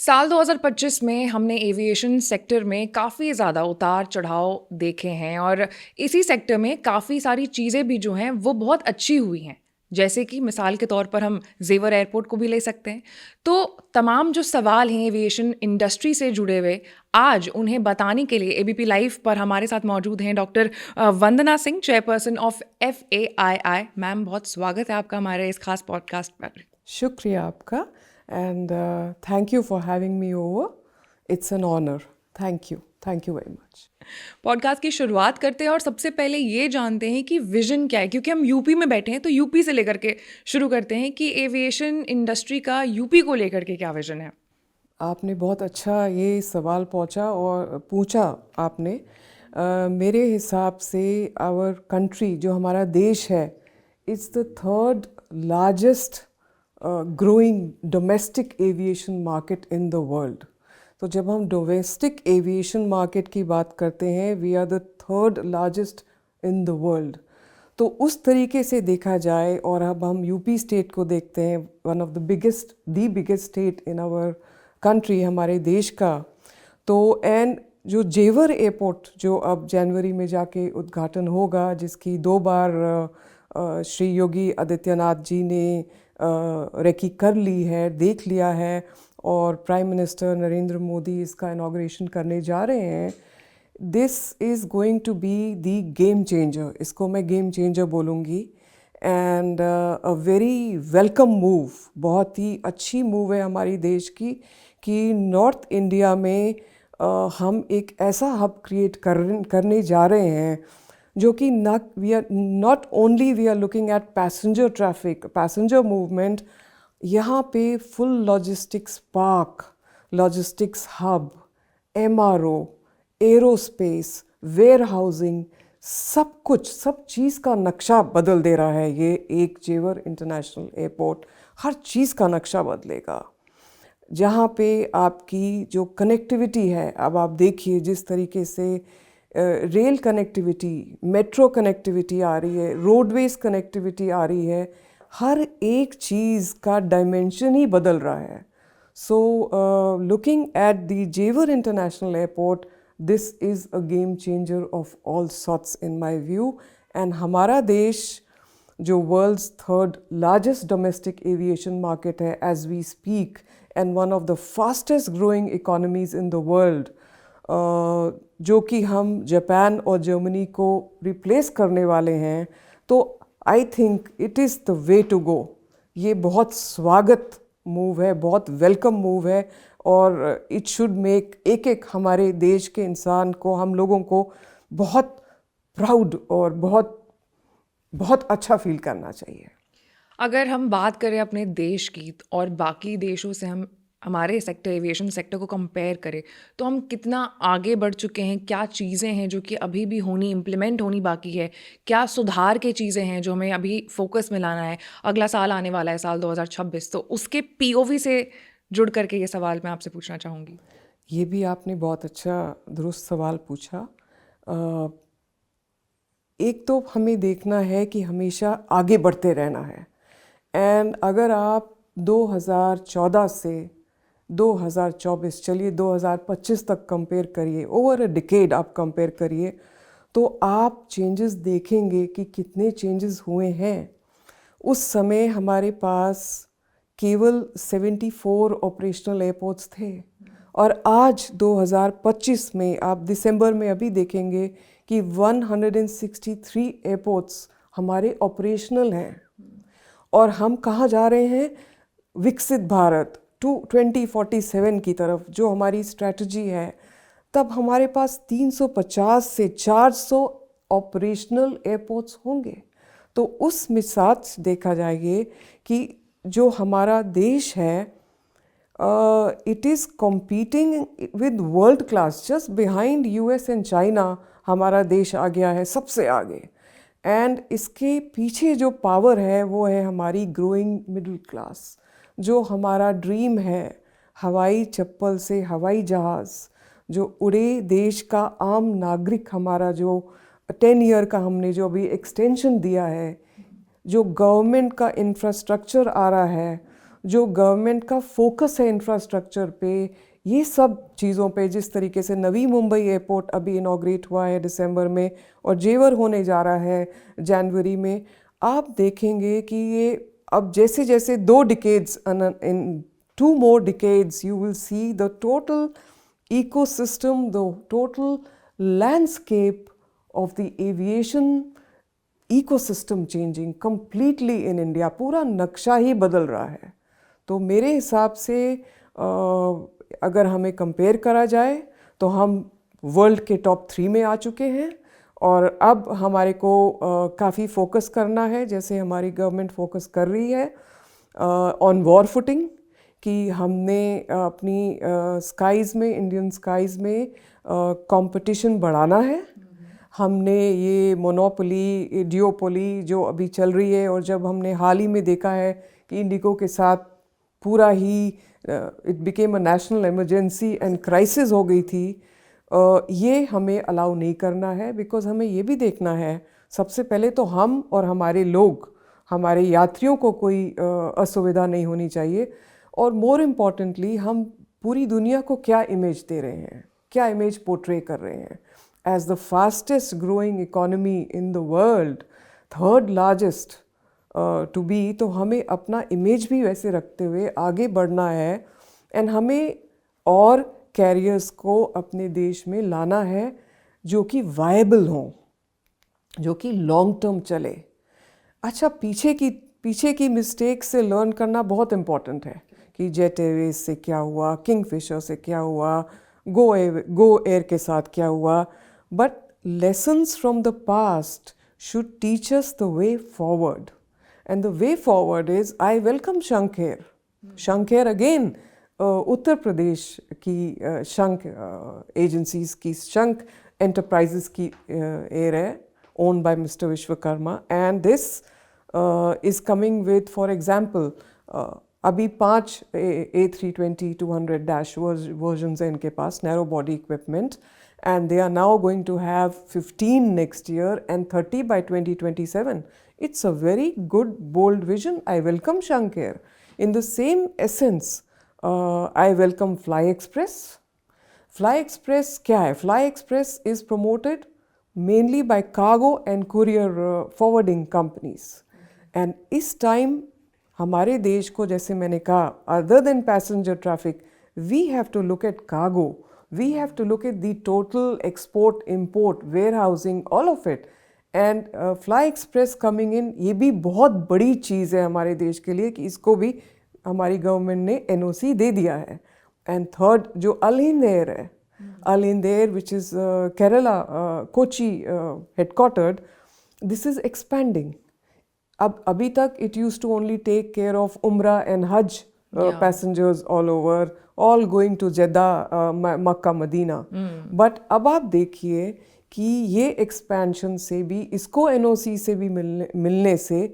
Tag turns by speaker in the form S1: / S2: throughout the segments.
S1: साल 2025 में हमने एविएशन सेक्टर में काफ़ी ज़्यादा उतार-चढ़ाव देखे हैं और इसी सेक्टर में काफ़ी सारी चीज़ें भी जो हैं वो बहुत अच्छी हुई हैं। जैसे कि मिसाल के तौर पर हम ज़ेवर एयरपोर्ट को भी ले सकते हैं। तो तमाम जो सवाल हैं एविएशन इंडस्ट्री से जुड़े हुए, आज उन्हें बताने के लिए एबीपी लाइव पर हमारे साथ मौजूद हैं doctor Vandana Singh, chairperson of FAII. Ma'am, बहुत स्वागत है आपका हमारे इस खास पॉडकास्ट पर।
S2: शुक्रिया आपका and thank you for having me over. It's an honor. Thank you very much.
S1: Podcast की शुरुआत करते हैं और सबसे पहले ये जानते हैं कि विजन क्या है, क्योंकि हम यूपी में बैठे हैं तो यूपी से लेकर के शुरू करते हैं कि एविएशन इंडस्ट्री का यूपी को लेकर के क्या विजन है।
S2: आपने बहुत अच्छा ये सवाल पूछा आपने। मेरे हिसाब से आवर कंट्री जो हमारा देश है, it's the third largest growing domestic aviation market in the world. तो जब हम डोमेस्टिक एविएशन मार्केट की बात करते हैं, we are the third largest in the world. तो उस तरीके से देखा जाए, और अब हम यूपी स्टेट को देखते हैं, one of the biggest state in our country, हमारे देश का। तो एंड जो जेवर एयरपोर्ट जो अब जनवरी में जाके उद्घाटन होगा, जिसकी 2 बार श्री योगी आदित्यनाथ जी ने रेकी कर ली है, देख लिया है, और प्राइम मिनिस्टर नरेंद्र मोदी इसका इनॉग्रेशन करने जा रहे हैं। This is going to be the game changer, इसको मैं गेम चेंजर बोलूँगी। And a very welcome move, बहुत ही अच्छी मूव है हमारी देश की कि नॉर्थ इंडिया में हम एक ऐसा हब क्रिएट करने जा रहे हैं जो कि we are not only we are looking at passenger traffic, passenger movement. यहाँ पे full logistics park, logistics hub, MRO, aerospace, warehousing, सब कुछ, सब चीज़ का नक्शा बदल दे रहा है ये एक जेवर इंटरनेशनल एयरपोर्ट। हर चीज़ का नक्शा बदलेगा। जहाँ पे आपकी जो कनेक्टिविटी है, अब आप देखिए जिस तरीके से रेल कनेक्टिविटी, मेट्रो कनेक्टिविटी आ रही है, रोडवेज कनेक्टिविटी आ रही है, हर एक चीज़ का डायमेंशन ही बदल रहा है। So looking at the Jewar international airport, this is a game changer of all sorts in my view. And हमारा देश जो world's third largest domestic aviation market है as we speak, and one of the fastest growing economies in the world, जो कि हम Japan और Germany को replace करने वाले हैं। तो I think it is the way to go. ये बहुत स्वागत मूव है, बहुत वेलकम मूव है, और इट शुड मेक एक एक हमारे देश के इंसान को, हम लोगों को बहुत प्राउड और बहुत बहुत अच्छा फील करना चाहिए।
S1: अगर हम बात करें अपने देश की और बाकी देशों से हम हमारे सेक्टर एविएशन सेक्टर को कंपेयर करें, तो हम कितना आगे बढ़ चुके हैं, क्या चीज़ें हैं जो कि अभी भी इम्प्लीमेंट होनी बाकी है, क्या सुधार के चीज़ें हैं जो हमें अभी फोकस में लाना है। अगला साल आने वाला है, साल 2026, तो उसके पीओवी से जुड़ करके ये सवाल मैं आपसे पूछना चाहूँगी।
S2: ये भी आपने बहुत अच्छा दुरुस्त सवाल पूछा। एक तो हमें देखना है कि हमेशा आगे बढ़ते रहना है। एंड अगर आप 2014 से 2024, चलिए 2025 तक कंपेयर करिए, ओवर अ डिकेड आप कंपेयर करिए, तो आप चेंजेस देखेंगे कि कितने चेंजेस हुए हैं। उस समय हमारे पास केवल 74 ऑपरेशनल एयरपोर्ट्स थे, और आज 2025 में आप दिसंबर में अभी देखेंगे कि 163 एयरपोर्ट्स हमारे ऑपरेशनल हैं। और हम कहाँ जा रहे हैं? विकसित भारत 2047 की तरफ, जो हमारी स्ट्रैटेजी है। तब हमारे पास 350 से 400 ऑपरेशनल एयरपोर्ट्स होंगे। तो उस मिसाल से देखा जाएगा कि जो हमारा देश है, it is competing with world class. Just behind US and China हमारा देश आ गया है सबसे आगे। एंड इसके पीछे जो पावर है वो है हमारी ग्रोइंग मिडिल क्लास। जो हमारा ड्रीम है, हवाई चप्पल से हवाई जहाज़, जो उड़े देश का आम नागरिक, हमारा जो 10 ईयर का हमने जो अभी एक्सटेंशन दिया है, जो गवर्नमेंट का इंफ्रास्ट्रक्चर आ रहा है, जो गवर्नमेंट का फोकस है इंफ्रास्ट्रक्चर पे, ये सब चीज़ों पे, जिस तरीके से नवी मुंबई एयरपोर्ट अभी इनॉग्रेट हुआ है दिसंबर में और जेवर होने जा रहा है जनवरी में, आप देखेंगे कि ये अब जैसे जैसे 2 decades, in 2 more decades you will see the total ecosystem, the total landscape of the aviation ecosystem changing completely in India. पूरा नक्शा ही बदल रहा है. तो मेरे हिसाब से अगर हमें कंपेयर करा जाए तो हम वर्ल्ड के टॉप 3 में आ चुके हैं और अब हमारे को काफ़ी फोकस करना है, जैसे हमारी गवर्नमेंट फोकस कर रही है ऑन वॉर फुटिंग, कि हमने अपनी स्काइज़ में, इंडियन स्काइज़ में कंपटीशन बढ़ाना है. हमने ये मोनोपोली, डियोपोली जो अभी चल रही है, और जब हमने हाल ही में देखा है कि इंडिगो के साथ पूरा ही it became a national emergency and crisis हो गई थी, ये हमें अलाउ नहीं करना है. बिकॉज हमें ये भी देखना है, सबसे पहले तो हम और हमारे लोग, हमारे यात्रियों को कोई असुविधा नहीं होनी चाहिए, और मोर इम्पॉर्टेंटली हम पूरी दुनिया को क्या इमेज दे रहे हैं, क्या इमेज पोर्ट्रे कर रहे हैं. As the fastest growing economy in the world, 3rd largest to be, तो हमें अपना इमेज भी वैसे रखते हुए आगे बढ़ना है. एंड हमें और कैरियर्स को अपने देश में लाना है जो कि वायबल हों, जो कि लॉन्ग टर्म चले. अच्छा, पीछे की मिस्टेक से लर्न करना बहुत इम्पॉर्टेंट है कि जेट एयरवेज से क्या हुआ, किंगफिशर से क्या हुआ, गो एयर के साथ क्या हुआ. But lessons from the past should teach us the way forward, and the way forward is, I welcome शंख एयर. शंख एयर अगेन उत्तर प्रदेश की शंख एजेंसीज की, शंख एंटरप्राइजेस की एयर है, owned by Mr. Vishwakarma, and this is coming with, for example, अभी 5 A320-200 versions हैं इनके पास, narrow body equipment, and they are now going to have 15 next year and 30 by 2027. It's a very good, bold vision. I welcome Shank Air. In the same essence, I welcome Fly Express. Fly Express क्या है? Fly Express is promoted mainly by cargo and courier forwarding companies. And इस time हमारे देश को, जैसे मैंने कहा, other than passenger traffic, we have to look at cargo. We have to look at the total export, import, warehousing, all of it. And Fly Express coming in, ये भी बहुत बड़ी चीज़ है हमारे देश के लिए कि इसको भी हमारी गवर्नमेंट ने NOC दे दिया है. And third, जो Al Hind Air है, Al Hind Air, which is Kerala, Kochi headquartered, this is expanding. अब अभी तक it used to only take care of Umrah and Hajj passengers all over, all going to Jeddah, Makkah, Medina. But अब आप देखिए कि ये expansion से भी, इसको NOC से भी मिलने से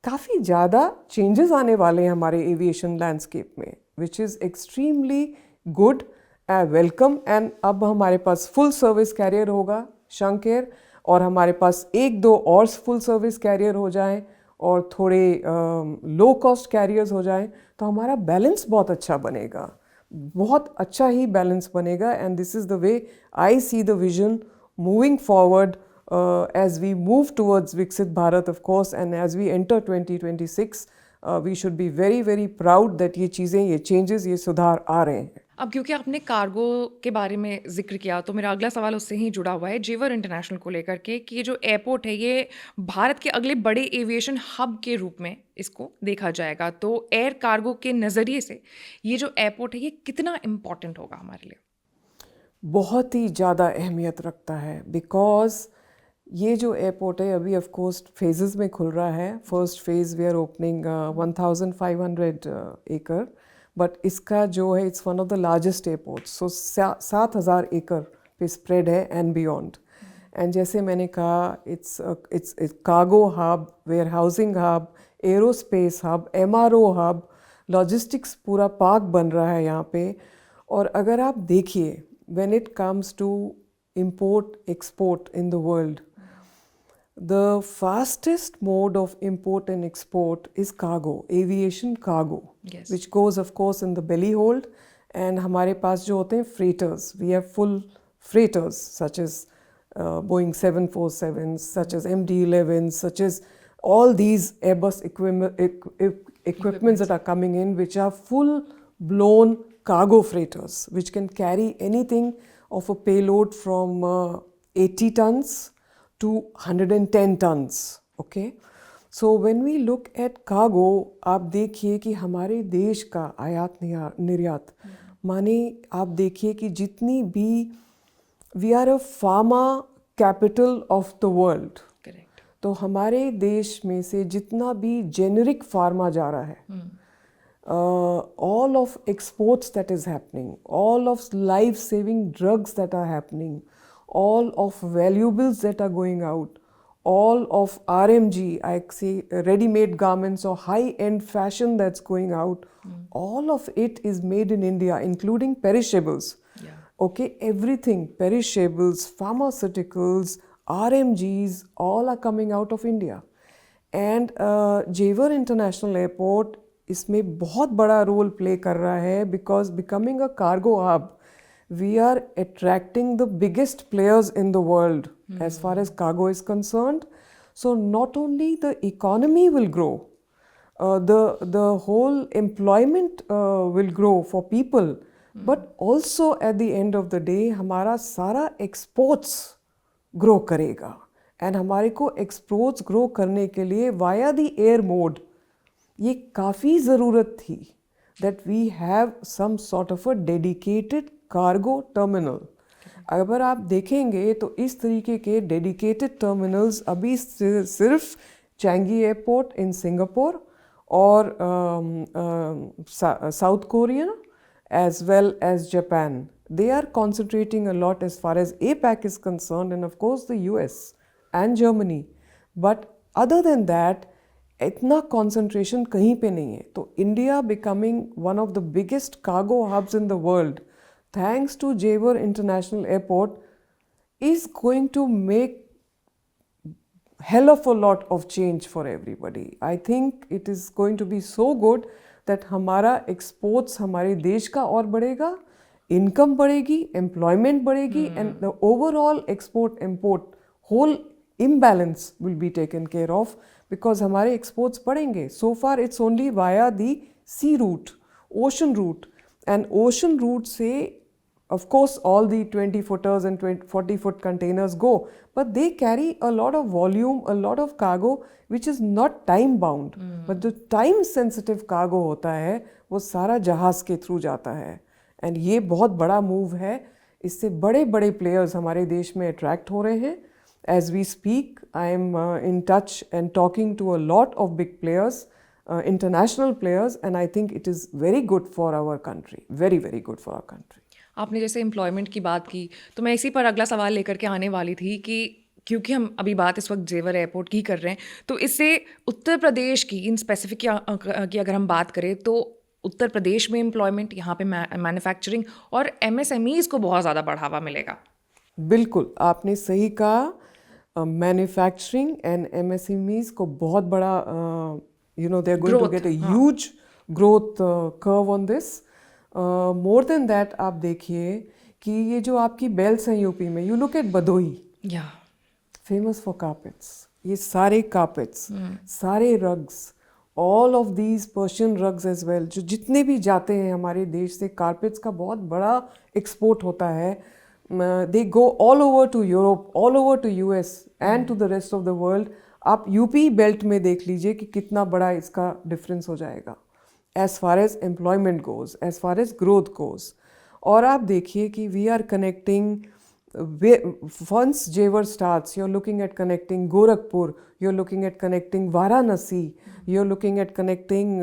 S2: काफ़ी ज़्यादा चेंजेस आने वाले हैं हमारे एविएशन लैंडस्केप में, which is extremely good, welcome. And अब हमारे पास फुल सर्विस कैरियर होगा शंख एयर, और हमारे पास 1-2 और फुल सर्विस कैरियर हो जाएं और थोड़े लो कॉस्ट कैरियर्स हो जाएं, तो हमारा बैलेंस बहुत अच्छा बनेगा, बहुत अच्छा ही बैलेंस बनेगा. And this is the way I see the vision moving forward as we move towards Viksit Bharat, of course, and as we enter 2026, we should be very, very proud that ये चीज़ें, ये changes, ये सुधार आ रहे हैं.
S1: अब क्योंकि आपने कार्गो के बारे में जिक्र किया, तो मेरा अगला सवाल उससे ही जुड़ा हुआ है, जेवर इंटरनेशनल को लेकर के, कि ये जो एयरपोर्ट है, ये भारत के अगले बड़े एविएशन हब के रूप में इसको देखा जाएगा. तो एयर कार्गो के नज़रिए से ये जो एयरपोर्ट है, ये कितना इम्पोर्टेंट होगा हमारे लिए?
S2: बहुत ही ज़्यादा अहमियत रखता है, बिकॉज ये जो एयरपोर्ट है अभी ऑफ कोर्स फेजेस में खुल रहा है. First phase we are opening 1500 acre, but इसका जो है, it's one of the largest airport, so 7000 acre पे स्प्रेड है एंड बियॉन्ड. एंड जैसे मैंने कहा, it's cargo hub, warehousing hub, aerospace hub, MRO hub, logistics पूरा पार्क बन रहा है यहाँ पे. और अगर आप देखिए, when it comes to import export in the world, The fastest mode of import and export is cargo, aviation cargo,
S1: Yes.
S2: which goes of course in the belly hold. And हमारे पास जो होते हैं freighters, we have full freighters such as Boeing 747s, such as MD-11s, such as all these Airbus equipments that are coming in, which are full-blown cargo freighters, which can carry anything of a payload from 80 tons to 110 tons. Okay, so when we look at cargo, आप देखिए कि हमारे देश का आयात निर्यात माने आप देखिए कि जितनी भी we are a pharma capital of the world,
S1: correct.
S2: तो हमारे देश में से जितना भी जेनेरिक फार्मा जा रहा है, all of exports that is happening, all of life-saving drugs that are happening, all of valuables that are going out, all of RMG, I say ready-made garments or high-end fashion that's going out, all of it is made in India, including perishables.
S1: Yeah.
S2: Okay, everything, perishables, pharmaceuticals, RMGs, all are coming out of India. And Jewar International Airport इसमें बहुत बड़ा role play कर रहा है, because becoming a cargo hub we are attracting the biggest players in the world as far as cargo is concerned. So not only the economy will grow, the whole employment will grow for people, but also at the end of the day हमारा सारा exports grow करेगा. And हमारे को exports grow करने के लिए via the air mode ये काफ़ी ज़रूरत थी that we have some sort of a dedicated cargo terminal. अगर आप देखेंगे तो इस तरीके के dedicated terminals अभी सिर्फ चैंगी एयरपोर्ट इन सिंगापुर और south Korea as well as Japan. They are concentrating a lot as far as APAC is concerned, and of course the US and Germany. But other than that, इतना concentration कहीं पे नहीं है. तो India becoming one of the biggest cargo hubs in the world, thanks to Jewar International Airport, is going to make hell of a lot of change for everybody. I think it is going to be so good that हमारा exports हमारे देश का और बढ़ेगा, income बढ़ेगी, employment बढ़ेगी, and the overall export-import whole imbalance will be taken care of because हमारे exports बढ़ेंगे. So far it's only via the sea route, ocean route, and ocean route से of course all the 20-footers and 40-foot containers go, but they carry a lot of volume, a lot of cargo which is not time bound. But जो time sensitive cargo होता है वो सारा जहाज़ के through जाता है, and ये बहुत बड़ा move है. इससे बड़े बड़े players हमारे देश में attract हो रहे हैं. As we speak, I am in touch and talking to a lot of big players, international players, and I think it is very good for our country, very, very good for our country.
S1: आपने जैसे employment की बात की तो मैं इसी पर अगला सवाल लेकर के आने वाली थी कि क्योंकि हम अभी बात इस वक्त जेवर एयरपोर्ट की कर रहे हैं, तो इससे उत्तर प्रदेश की इन स्पेसिफिक की अगर हम बात करें तो उत्तर प्रदेश में एम्प्लॉयमेंट, यहाँ पे मैन्युफैक्चरिंग और MSMEs को बहुत ज़्यादा बढ़ावा मिलेगा.
S2: बिल्कुल आपने सही कहा. मैन्युफैक्चरिंग एंड MSMEs को बहुत बड़ा they are going to get a huge growth curve on this. More than that, आप देखिए कि ये जो आपकी बेल्स हैं यूपी में, you look at Bhadohi, famous for carpets. ये सारे carpets, सारे rugs, all of these Persian rugs as well, जो जितने भी जाते हैं हमारे देश से, carpets का बहुत बड़ा export होता है. They go all over to Europe, all over to US and to the rest of the world. आप यूपी बेल्ट में देख लीजिए कि कितना बड़ा इसका डिफरेंस हो जाएगा as far as employment goes, as far as growth goes. और आप देखिए कि we are connecting, once Jewar starts, you're looking at connecting Gorakhpur, you're looking at connecting Varanasi, you're looking at connecting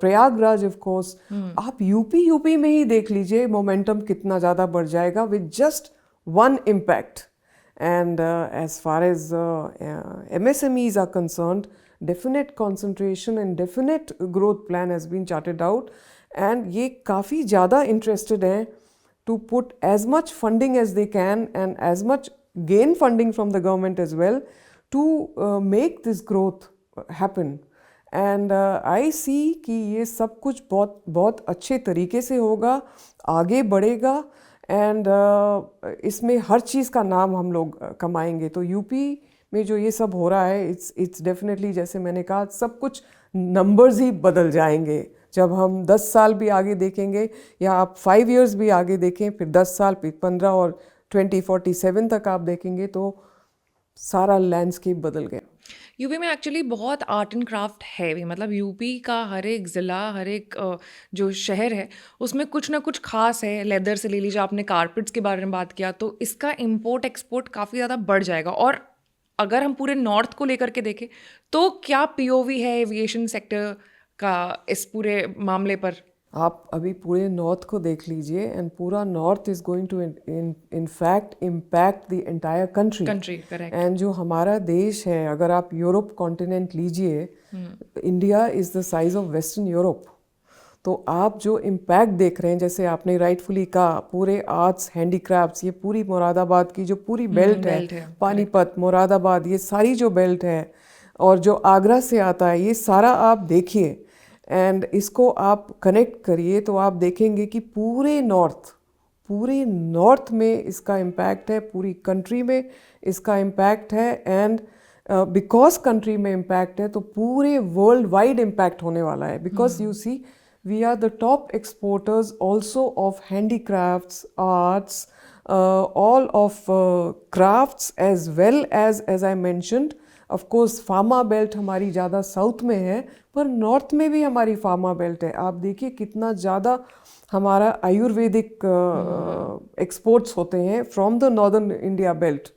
S2: Prayagraj of course. आप UP में ही देख लीजिए momentum कितना ज़्यादा बढ़ जाएगा with just one impact. And as far as MSMEs are concerned, definite concentration and definite growth plan has been charted out, and ये काफ़ी ज़्यादा interested हैं to put as much funding as they can and as much gain funding from the government as well to make this growth happen. And I see कि ये सब कुछ बहुत बहुत अच्छे तरीके से होगा, आगे बढ़ेगा, एंड इसमें हर चीज़ का नाम हम लोग कमाएंगे. तो यूपी में जो ये सब हो रहा है, इट्स डेफिनेटली, जैसे मैंने कहा, सब कुछ नंबर्स ही बदल जाएंगे. जब हम 10 साल भी आगे देखेंगे, या आप 5 years भी आगे देखें, फिर 10 साल, फिर 15 और 2047 तक आप देखेंगे, तो सारा लैंडस्केप बदल गया.
S1: यूपी में एक्चुअली बहुत आर्ट एंड क्राफ्ट है भी, मतलब यूपी का हर एक ज़िला, हर एक जो शहर है उसमें कुछ ना कुछ खास है. लेदर से ले लीजिए, आपने कारपेट्स के बारे में बात किया, तो इसका इम्पोर्ट एक्सपोर्ट काफ़ी ज़्यादा बढ़ जाएगा. और अगर हम पूरे नॉर्थ को लेकर के देखें, तो क्या पीओवी है एविएशन सेक्टर का इस पूरे मामले पर?
S2: आप अभी पूरे नॉर्थ को देख लीजिए, एंड पूरा north is going to in fact impact the entire country.
S1: Correct.
S2: And जो हमारा देश है, अगर आप यूरोप कॉन्टिनेंट लीजिए, India is the size of western Europe. तो आप जो इम्पैक्ट देख रहे हैं, जैसे आपने राइटफुली कहा, पूरे आर्ट्स, हैंडीक्राफ्ट्स, ये पूरी मुरादाबाद की जो पूरी बेल्ट है, पानीपत, मुरादाबाद, ये सारी जो बेल्ट है, और जो आगरा से आता है, ये सारा आप देखिए, एंड इसको आप कनेक्ट करिए, तो आप देखेंगे कि पूरे नॉर्थ में इसका इम्पैक्ट है, पूरी कंट्री में इसका इम्पैक्ट है. एंड बिकॉज कंट्री में इम्पैक्ट है, तो पूरे वर्ल्ड वाइड इम्पैक्ट होने वाला है. Because you see, we are the top exporters also of handicrafts, arts, all of crafts, as well as I mentioned, of course pharma belt हमारी ज़्यादा south में है, पर नॉर्थ में भी हमारी फार्मा बेल्ट है. आप देखिए कितना ज़्यादा हमारा आयुर्वेदिक एक्सपोर्ट्स होते हैं from the northern India belt,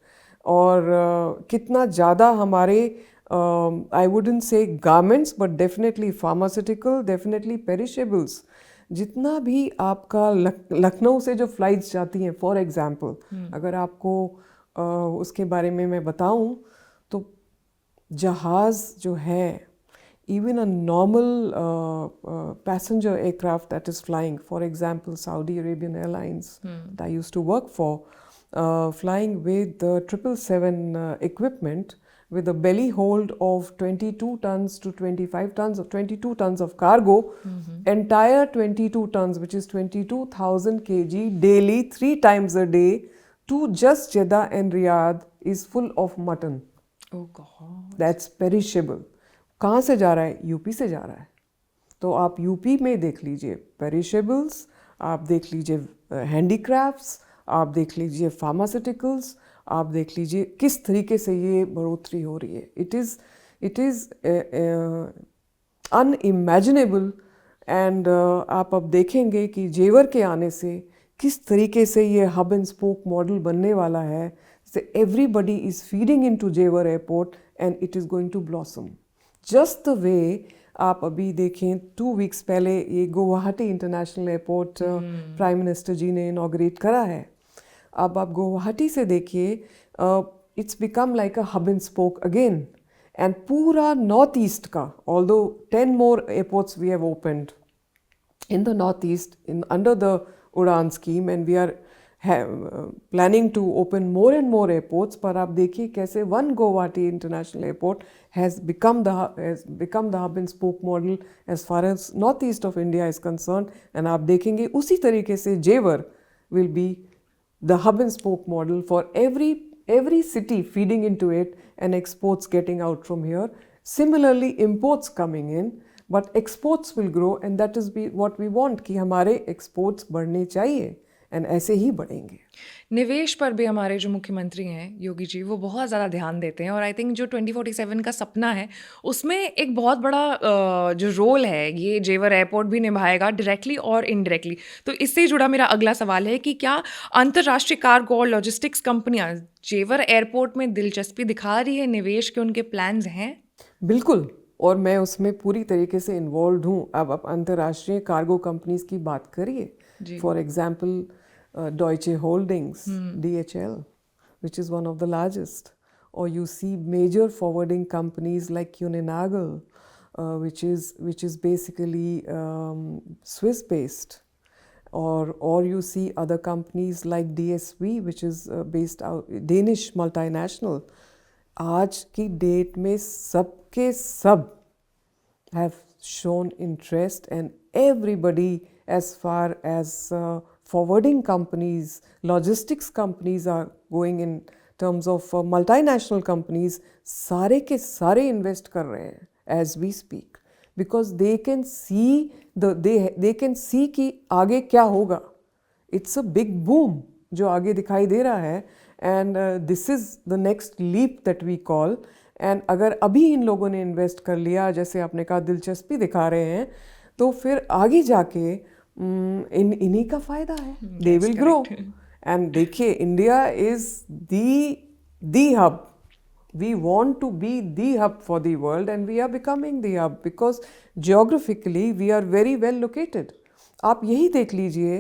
S2: और कितना ज़्यादा हमारे आई वुडंट से garments, but definitely pharmaceutical, definitely perishables, जितना भी आपका लखनऊ से जो फ्लाइट्स जाती हैं, फॉर एग्जांपल, अगर आपको उसके बारे में मैं बताऊं, तो जहाज़ जो है, even a normal passenger aircraft that is flying, for example, Saudi Arabian Airlines that I used to work for, flying with the 777 equipment with a belly hold of 22 tons to 25 tons, of 22 tons of cargo, entire 22 tons, which is 22,000 kg daily, 3 times a day, to just Jeddah and Riyadh, is full of mutton.
S1: Oh God.
S2: That's perishable. कहाँ से जा रहा है? UP से जा रहा है. तो आप यूपी में देख लीजिए पेरिशेबल्स, आप देख लीजिए हैंडीक्राफ्ट्स, आप देख लीजिए फार्मास्यूटिकल्स, आप देख लीजिए किस तरीके से ये बढ़ोतरी हो रही है. It is unimaginable. एंड आप अब देखेंगे कि जेवर के आने से किस तरीके से ये हब एंड स्पोक मॉडल बनने वाला है. Everybody is feeding into Jewar Airport, and it is going to blossom. Just the way आप अभी देखें 2 weeks पहले ये Guwahati international airport prime minister ji ने इनॉग्रेट करा है. अब आप गुवाहाटी से देखिए, it's become like a hub and spoke again. And पूरा नॉर्थ ईस्ट का, although 10 more airports we have opened in the northeast under the Udan scheme, and we are planning to open more and more airports. पर आप देखिए कैसे one Guwahati International Airport has become the hub and spoke model as far as northeast of India is concerned. And आप देखेंगे उसी तरीके से Jewar will be the hub and spoke model for every city feeding into it, and exports getting out from here. Similarly, imports coming in, but exports will grow, and that is what we want, कि हमारे exports बढ़ने चाहिए, and ऐसे ही बढ़ेंगे.
S1: निवेश पर भी हमारे जो मुख्यमंत्री हैं योगी जी, वो बहुत ज़्यादा ध्यान देते हैं. और आई थिंक जो 2047 का सपना है, उसमें एक बहुत बड़ा जो रोल है ये जेवर एयरपोर्ट भी निभाएगा, डायरेक्टली और इनडायरेक्टली. तो इससे जुड़ा मेरा अगला सवाल है कि क्या अंतर्राष्ट्रीय कार्गो और लॉजिस्टिक्स कंपनियां जेवर एयरपोर्ट में दिलचस्पी दिखा रही है, निवेश के उनके प्लान्स हैं?
S2: बिल्कुल, और मैं उसमें पूरी तरीके से इन्वॉल्व हूँ. अब आप अंतर्राष्ट्रीय कार्गो कंपनीज की बात करिए, for example Deutsche Holdings, DHL, which is one of the largest, or you see major forwarding companies like Kuehne+Nagel, which is basically Swiss based, or you see other companies like DSV, which is based out Danish multinational. आज की date में सबके सब have shown interest, and everybody, as far as forwarding companies, logistics companies are going in terms of multinational companies, सारे के सारे invest कर रहे हैं as we speak, because they can see they can see कि आगे क्या होगा. It's a big boom जो आगे दिखाई दे रहा है, and this is the next leap that we call. And अगर अभी इन लोगों ने इन्वेस्ट कर लिया, जैसे आपने कहा दिलचस्पी दिखा रहे हैं, तो फिर आगे जाके इन्हीं का फ़ायदा है. They will grow. एंड देखिए, India is the hub. We want to be the hub for the world, and we are becoming the hub because geographically we are very well located. आप यही देख लीजिए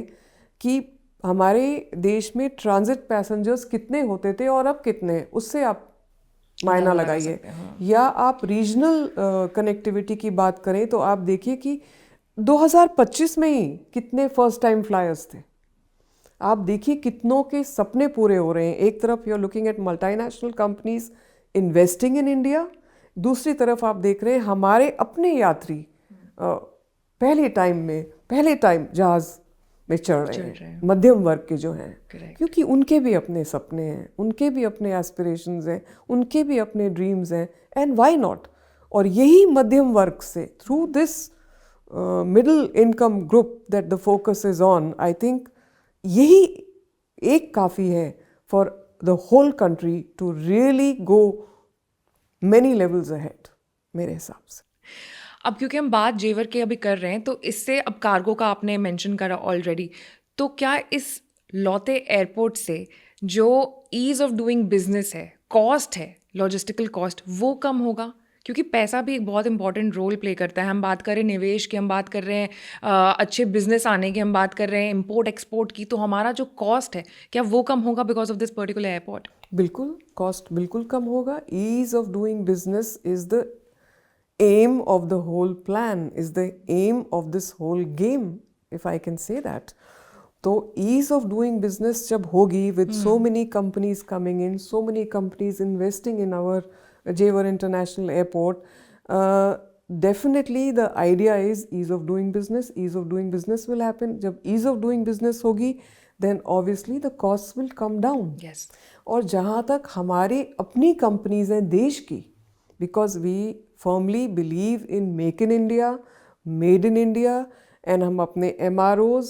S2: कि हमारे देश में ट्रांजिट पैसेंजर्स कितने होते थे और अब कितने, उससे आप मायना लगाइए. या आप रीजनल कनेक्टिविटी की बात करें तो आप देखिए कि 2025 में ही कितने फर्स्ट टाइम फ्लायर्स थे. आप देखिए कितनों के सपने पूरे हो रहे हैं. एक तरफ you are looking at multinational companies investing in India, दूसरी तरफ आप देख रहे हैं हमारे अपने यात्री पहले टाइम जहाज में चढ़ रहे हैं, मध्यम वर्ग के जो हैं. क्योंकि उनके भी अपने सपने हैं, उनके भी अपने एस्पिरेशंस हैं, उनके भी अपने ड्रीम्स हैं, एंड व्हाई नॉट. और यही मध्यम वर्ग से through this middle income group that the focus is on, I think यही एक काफ़ी है for the whole country to really go many levels ahead मेरे हिसाब से.
S1: अब क्योंकि हम बात जेवर के अभी कर रहे हैं, तो इससे अब कार्गो का आपने मेंशन करा ऑलरेडी, तो क्या इस लौते एयरपोर्ट से जो ईज़ ऑफ डूइंग बिजनेस है, कॉस्ट है, लॉजिस्टिकल कॉस्ट, वो कम होगा? क्योंकि पैसा भी एक बहुत इंपॉर्टेंट रोल प्ले करता है. हम बात कर रहे हैं निवेश की, हम बात कर रहे हैं अच्छे बिजनेस आने की, हम बात कर रहे हैं इम्पोर्ट एक्सपोर्ट की, तो हमारा जो कॉस्ट है क्या वो कम होगा because of this particular airport?
S2: बिल्कुल, कॉस्ट बिल्कुल कम होगा. Ease of doing business is the aim of the whole plan, is the aim of this whole game, if I can say that. So ease of doing business jab hogi with so many companies coming in, so many companies investing in our Jewar International Airport, definitely the idea is ease of doing business. Ease of doing business will happen. Jab ease of doing business hogi, then obviously the costs will come down.
S1: Yes.
S2: और जहाँ तक हमारी अपनी companies हैं देश की, because we firmly believe in make in India, made in India, and हम अपने MROs,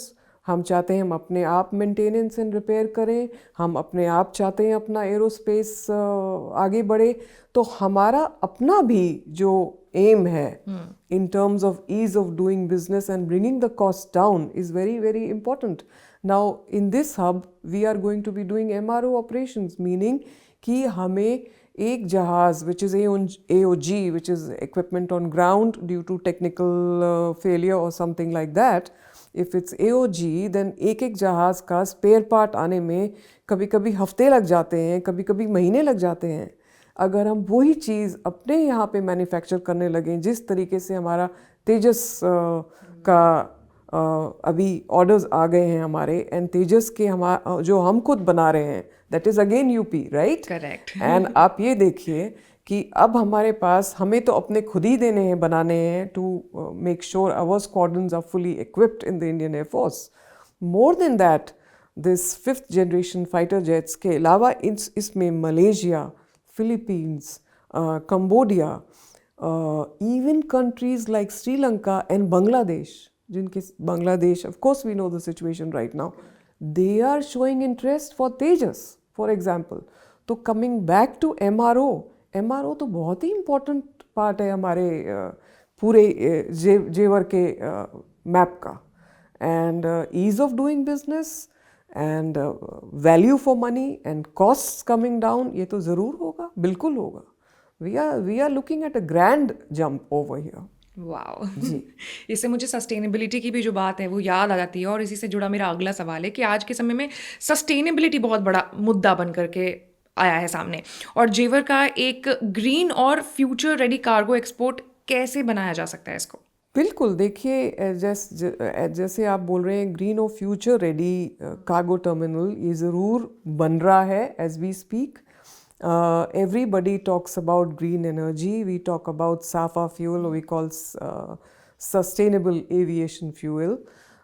S2: हम चाहते हैं हम अपने आप मेंटेनेंस एंड रिपेयर करें, हम अपने आप चाहते हैं अपना एरोस्पेस आगे बढ़े. तो हमारा अपना भी जो एम है in terms of ease of doing business and bringing the cost down is very, very important. Now in this hub we are going to be doing MRO operations, meaning कि हमें एक जहाज which is AOG, which is equipment on ground due to technical failure or something like that. If it's AOG, then एक जहाज का spare part आने में कभी कभी हफ्ते लग जाते हैं, कभी कभी महीने लग जाते हैं. अगर हम वही चीज़ अपने यहाँ पे मैन्युफैक्चर करने लगें, जिस तरीके से हमारा तेजस का अभी ऑर्डर्स आ गए हैं हमारे, एंड तेजस के जो हम खुद बना रहे हैं, that is again UP, right?
S1: Correct.
S2: And आप ये देखिए कि अब हमारे पास, हमें तो अपने खुद ही देने हैं, बनाने हैं, to make sure our squadrons are fully equipped in the Indian air force. More than that, this 5th generation fighter jets के अलावा इसमें Malaysia, Philippines, Cambodia, even countries like Sri Lanka and Bangladesh, जिनके Bangladesh, of course we know the situation right now, they are showing interest for Tejas, for example. तो coming back to MRO तो बहुत ही important part है हमारे पूरे जेवर के मैप का. and ease of doing business and value for money and costs coming down, ये तो ज़रूर होगा, बिल्कुल होगा. we are looking at a grand jump over here.
S1: Wow. इससे मुझे सस्टेनेबिलिटी की भी जो बात है वो याद आ जाती है, और इसी से जुड़ा मेरा अगला सवाल है कि आज के समय में सस्टेनेबिलिटी बहुत बड़ा मुद्दा बन करके आया है सामने, और जेवर का एक ग्रीन और फ्यूचर रेडी कार्गो एक्सपोर्ट कैसे बनाया जा सकता है इसको?
S2: बिल्कुल, देखिए जैसे आप बोल रहे हैं ग्रीन और फ्यूचर रेडी कार्गो टर्मिनल, ये ज़रूर बन रहा है as we speak. Everybody talks about green energy. We talk about SAFA fuel, or we call sustainable aviation fuel,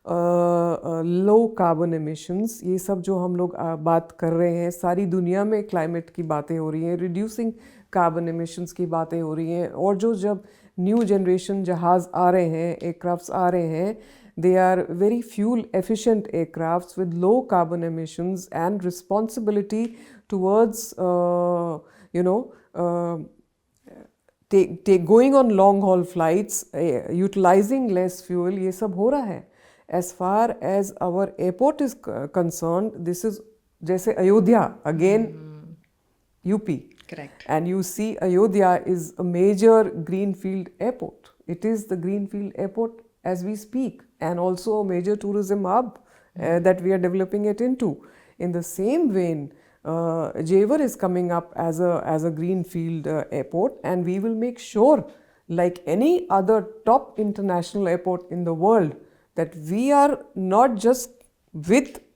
S2: low carbon emissions. ये सब जो हम लोग बात कर रहे हैं, सारी दुनिया में क्लाइमेट की बातें हो रही हैं, रिड्यूसिंग कार्बन एमिशंस की बातें हो रही हैं. और जो जब न्यू जनरेशन जहाज़ आ रहे हैं, एयरक्राफ्ट्स आ रहे हैं, they are very fuel efficient aircrafts with low carbon emissions and responsibility towards going on long haul flights, utilizing less fuel. ये सब हो रहा है. As far as our airport is concerned, this is जैसे Ayodhya, again UP.
S1: Correct.
S2: And you see Ayodhya is a major greenfield airport. It is the greenfield airport as we speak, and also a major tourism hub that we are developing it into. In the same vein, Jewar is coming up as a greenfield airport, and we will make sure, like any other top international airport in the world, that we are not just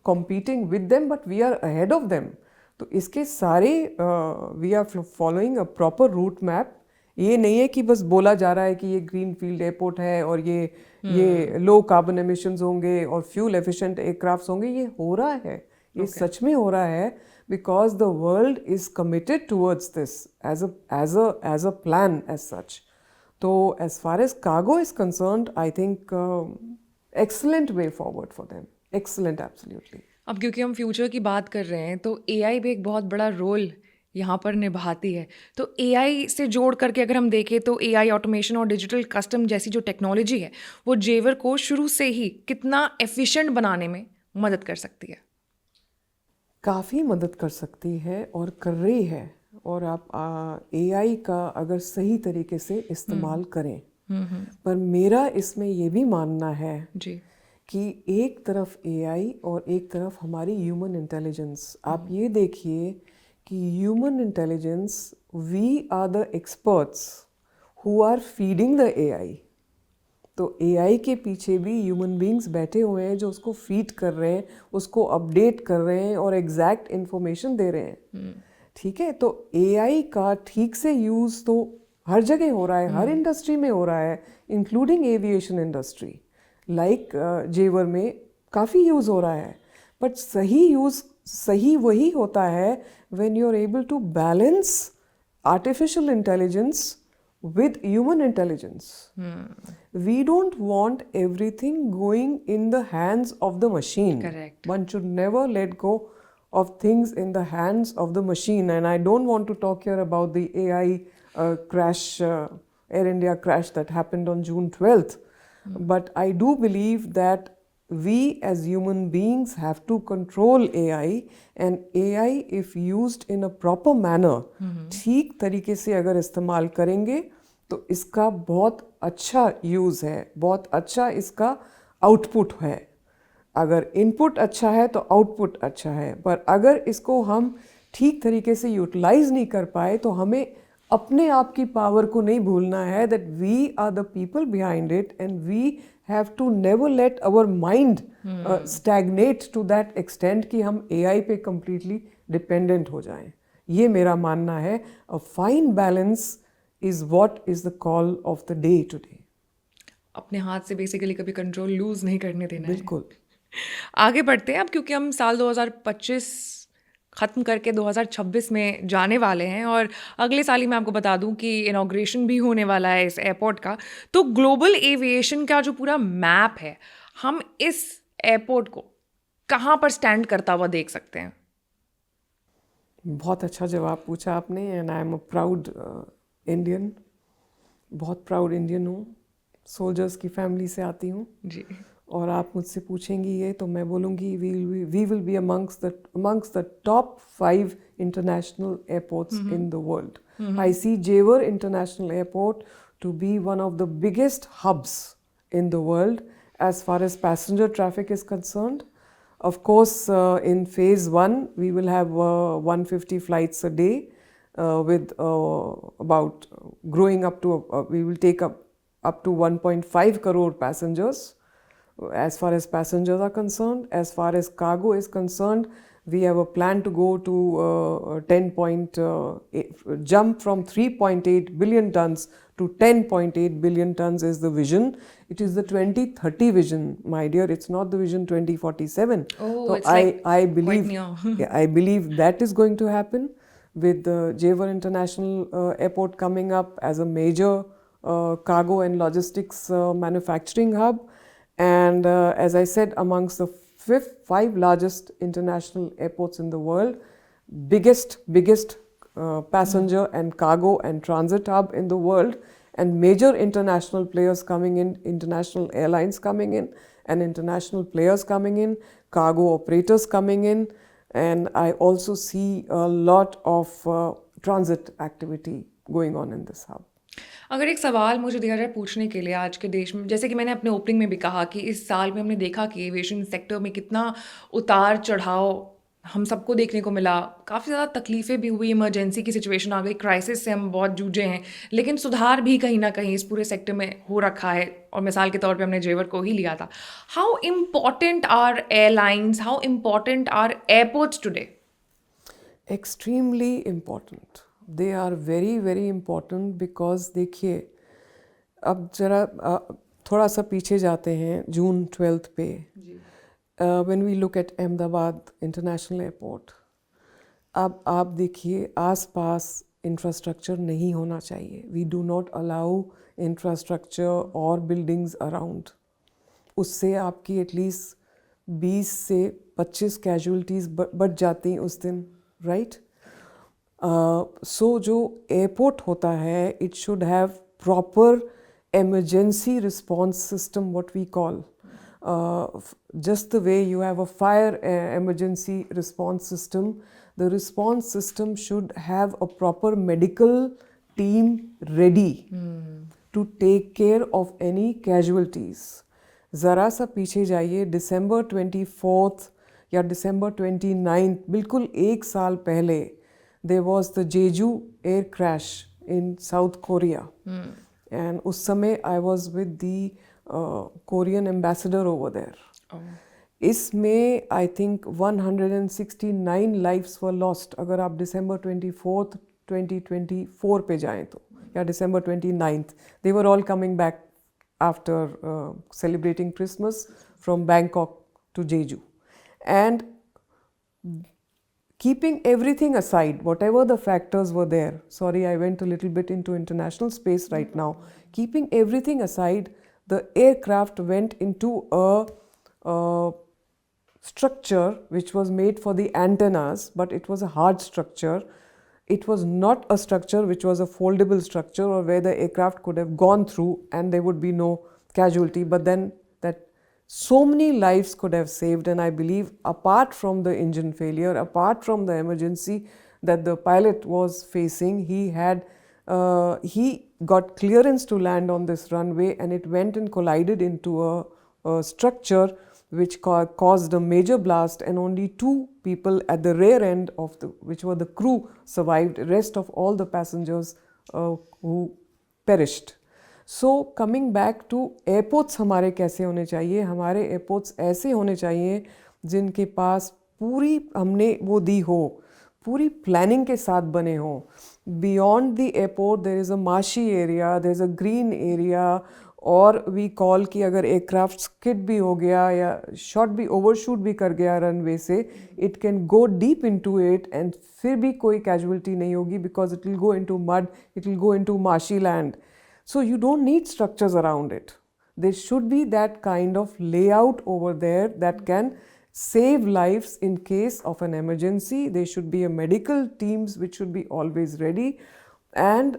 S2: competing with them, but we are ahead of them. तो इसके सारे we are following a proper route map. ये नहीं है कि बस बोला जा रहा है कि ये ग्रीन फील्ड एयरपोर्ट है और ये लो कार्बन एमिशंस होंगे और फ्यूल एफिशिएंट एयरक्राफ्ट्स होंगे. ये हो रहा है, ये सच में हो रहा है, because the world is committed towards this as a plan as such. तो as far as cargo is concerned, I think excellent way forward for them. Excellent, absolutely.
S1: अब क्योंकि हम फ्यूचर की बात कर रहे हैं, तो एआई भी एक बहुत बड़ा रोल यहाँ पर निभाती है. तो एआई से जोड़ करके अगर हम देखें तो एआई ऑटोमेशन और डिजिटल कस्टम जैसी जो टेक्नोलॉजी है, वो जेवर को शुरू से ही कितना एफिशिएंट बनाने में मदद कर सकती है.
S2: काफ़ी मदद कर सकती है और कर रही है. और आप एआई का अगर सही तरीके से इस्तेमाल करें. पर मेरा इसमें ये भी मानना है
S1: जी
S2: कि एक तरफ एआई और एक तरफ हमारी ह्यूमन इंटेलिजेंस. आप ये देखिए कि human intelligence, we are the experts who are feeding the AI. तो एआई के पीछे भी ह्यूमन बींग्स बैठे हुए हैं जो उसको फीड कर रहे हैं, उसको अपडेट कर रहे हैं और एग्जैक्ट इन्फॉर्मेशन दे रहे हैं. ठीक है. तो एआई का ठीक से यूज़ तो हर जगह हो रहा है, हर इंडस्ट्री में हो रहा है, इंक्लूडिंग एविएशन इंडस्ट्री. लाइक जेवर में काफ़ी यूज़ हो रहा है. बट सही वही होता है when you are able to balance artificial intelligence with human intelligence. We don't want everything going in the hands of the machine.
S1: Correct.
S2: One should never let go of things in the hands of the machine. And I don't want to talk here about the AI crash, Air India crash that happened on June 12th. But I do believe that we as human beings have to control AI, and AI if used in a proper manner, ठीक तरीके से अगर इस्तेमाल करेंगे तो इसका बहुत अच्छा यूज़ है, बहुत अच्छा इसका आउटपुट है. अगर इनपुट अच्छा है तो आउटपुट अच्छा है. पर अगर इसको हम ठीक तरीके से यूटिलाइज नहीं कर पाए तो हमें अपने आप की पावर को नहीं भूलना है. That we are the people behind it, and we have to never let our mind stagnate to that extent कि हम एआई पे कम्प्लीटली डिपेंडेंट हो जाएं. ये मेरा मानना है. A fine balance is what is the call of the day today.
S1: अपने हाथ से बेसिकली कभी कंट्रोल लूज नहीं करने देना है.
S2: बिल्कुल.
S1: आगे बढ़ते हैं अब, क्योंकि हम साल 2025 ख़त्म करके 2026 में जाने वाले हैं, और अगले साल ही मैं आपको बता दूं कि इनॉग्रेशन भी होने वाला है इस एयरपोर्ट का. तो ग्लोबल एविएशन का जो पूरा मैप है, हम इस एयरपोर्ट को कहाँ पर स्टैंड करता हुआ देख सकते हैं?
S2: बहुत अच्छा जवाब पूछा आपने. And I am a proud Indian. बहुत प्राउड इंडियन हूँ. सोल्जर्स की फैमिली से आती हूँ
S1: जी.
S2: और आप मुझसे पूछेंगी ये तो मैं बोलूँगी we will be amongst the top 5 international airports in the world. I see Jewar International Airport to be one of the biggest hubs in the world as far as passenger traffic is concerned. Of course, in phase 1 we will have 150 flights a day with about growing up to we will take up to 1.5 crore passengers. As far as passengers are concerned, as far as cargo is concerned, We have a plan to go to jump from 3.8 billion tons to 10.8 billion tons is the vision. It is the 2030 vision, my dear. It's not the vision 2047.
S1: Oh,
S2: So
S1: it's like
S2: I
S1: quite
S2: believe,
S1: near.
S2: yeah, I believe that is going to happen with the Jewar International Airport coming up as a major cargo and logistics manufacturing hub. And as I said, amongst the five largest international airports in the world, biggest passenger and cargo and transit hub in the world, and major international players coming in, international airlines coming in, and international players coming in, cargo operators coming in, and I also see a lot of transit activity going on in this hub.
S1: अगर एक सवाल मुझे दिया जाए पूछने के लिए आज के देश में, जैसे कि मैंने अपने ओपनिंग में भी कहा कि इस साल में हमने देखा कि एविएशन सेक्टर में कितना उतार चढ़ाव हम सबको देखने को मिला। काफ़ी ज़्यादा तकलीफ़ें भी हुई, इमरजेंसी की सिचुएशन आ गई, क्राइसिस से हम बहुत जूझे हैं, लेकिन सुधार भी कहीं ना कहीं इस पूरे सेक्टर में हो रखा है। और मिसाल के तौर पे हमने जेवर को ही लिया था। How important are airlines, how important are airports today?
S2: Extremely important. They are very very important because देखिए, अब जरा थोड़ा सा पीछे जाते हैं जून 12 पे, when we look at Ahmedabad International Airport, अब आप देखिए आसपास इंफ्रास्ट्रक्चर नहीं होना चाहिए. We do not allow infrastructure or buildings around. उससे आपकी एटलीस्ट 20 से 25 कैजुअलिटीज़ बढ़ जाती उस दिन, राइट? सो जो एयरपोर्ट होता है, it should have proper emergency response system, what we call. Just the way you have a fire emergency response system, the response system should have a proper medical team ready to take care of any casualties. ज़रा सा पीछे जाइए, December 24th या December 29th, बिल्कुल एक साल पहले, there was the Jeju air crash in South Korea. And उस समय I was with the Korean ambassador over there. इसमें I think 169 lives were lost. अगर आप December 24th 2024 पे जाएं तो, या December 29th, they were all coming back after celebrating Christmas from Bangkok to Jeju. And keeping everything aside, whatever the factors were there, sorry, I went a little bit into international space right now. Keeping everything aside, the aircraft went into a structure which was made for the antennas, but it was a hard structure. It was not a structure which was a foldable structure or where the aircraft could have gone through and there would be no casualty. But then that so many lives could have saved, and I believe apart from the engine failure, apart from the emergency that the pilot was facing, he got clearance to land on this runway, and it went and collided into a structure which caused a major blast, and only 2 people at the rear end of which were the crew survived. Rest of all the passengers who perished. So coming back to airports, हमारे कैसे होने चाहिए? हमारे airports ऐसे होने चाहिए जिनके पास पूरी हमने वो दी हो, पूरी planning के साथ बने हो. Beyond the airport there is a marshy area, there is a green area, और we call कि अगर aircraft skid भी हो गया या shot भी overshoot भी कर गया runway से, it can go deep into it and फिर भी कोई casualty नहीं होगी because it will go into mud, it will go into marshy land. So you don't need structures around it. There should be that kind of layout over there that can save lives in case of an emergency. There should be a medical teams which should be always ready, and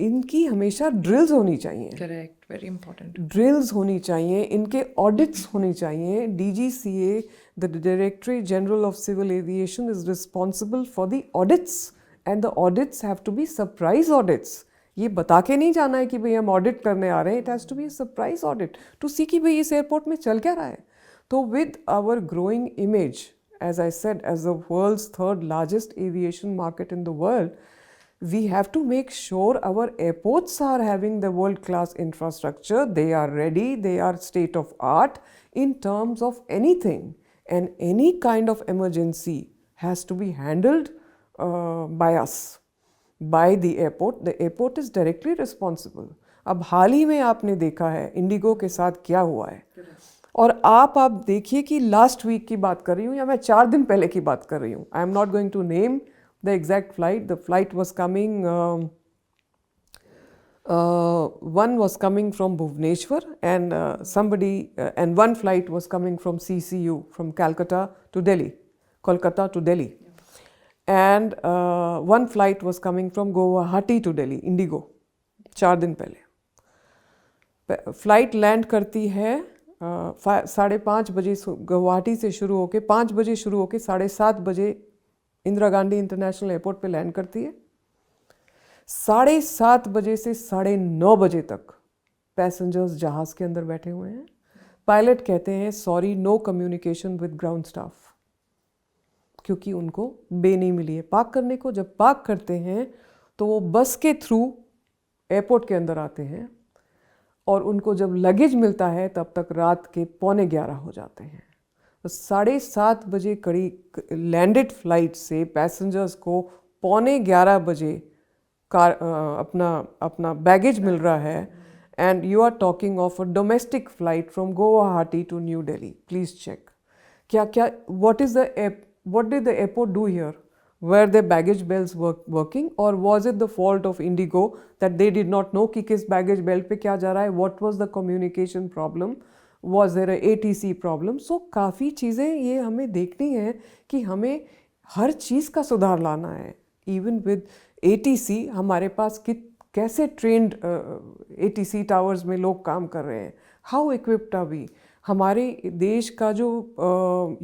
S2: इनकी हमेशा drills होनी चाहिए.
S1: Correct, very important.
S2: Drills होनी चाहिए, इनके audits होनी चाहिए. DGCA, the Directorate General of Civil Aviation, is responsible for the audits, and the audits have to be surprise audits. ये बता के नहीं जाना है कि भाई हम ऑडिट करने आ रहे हैं. It has to be surprise audit to see कि भाई इस एयरपोर्ट में चल क्या रहा है. तो with our growing image, as I said, as the world's 3rd largest aviation market in the world, we have to make sure our airports are having the world class infrastructure. They are ready, they are state of art in terms of anything, and any kind of emergency has to be handled by us, by the airport. The airport is directly responsible. अब हाल ही में आपने देखा है Indigo के साथ क्या हुआ है, और आप देखिए कि लास्ट वीक की बात कर रही हूँ या मैं 4 दिन पहले की बात कर रही हूँ. I am not going to name the exact flight. The flight was coming, one was coming from Bhubaneswar and and one flight was coming from CCU, from Kolkata to Delhi, and one flight was coming from Guwahati to Delhi, Indigo. 4 दिन पहले flight land करती है 5:30 बजे गुवाहाटी से शुरू होके 5 बजे शुरू होके 7:30 बजे इंदिरा गांधी इंटरनेशनल एयरपोर्ट पे लैंड करती है. 7:30 बजे से 9:30 बजे तक पैसेंजर्स जहाज़ के अंदर बैठे हुए हैं. पायलट कहते हैं sorry, no communication with ground staff, क्योंकि उनको बे नहीं मिली है पार्क करने को. जब पार्क करते हैं तो वो बस के थ्रू एयरपोर्ट के अंदर आते हैं, और उनको जब लगेज मिलता है तब तक रात के 11:15 हो जाते हैं. तो 7:30 बजे कड़ी लैंडेड फ्लाइट से पैसेंजर्स को 11:15 बजे अपना बैगेज मिल रहा है, and you are talking of a domestic flight from Guwahati to New Delhi. Please check क्या what did the airport do here? Were their baggage belts working, or was it the fault of Indigo that they did not know कि किस baggage belt पे क्या जा रहा है? What was the communication problem? Was there a ATC problem? So काफ़ी चीज़ें ये हमें देखनी है कि हमें हर चीज़ का सुधार लाना है. Even with ATC हमारे पास कैसे trained ATC towers में लोग काम कर रहे हैं? How equipped are we? हमारे देश का जो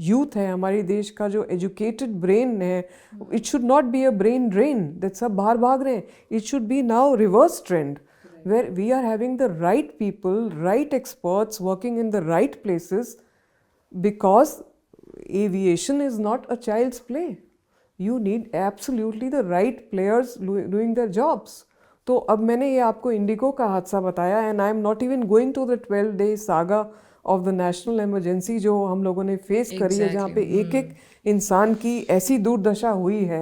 S2: यूथ है, हमारे देश का जो एजुकेटेड ब्रेन है, it should not be a brain drain that सब बाहर भाग रहे हैं. It should be now reverse trend where we are having the right people, right experts working in the right places, because aviation is not a child's play. You need absolutely the right players doing their jobs. तो अब मैंने ये आपको IndiGo का हादसा बताया, and I am not even going to the 12-day saga of the national emergency जो हम लोगों ने फेस करी है, जहाँ पे एक इंसान की ऐसी दुर्दशा हुई है.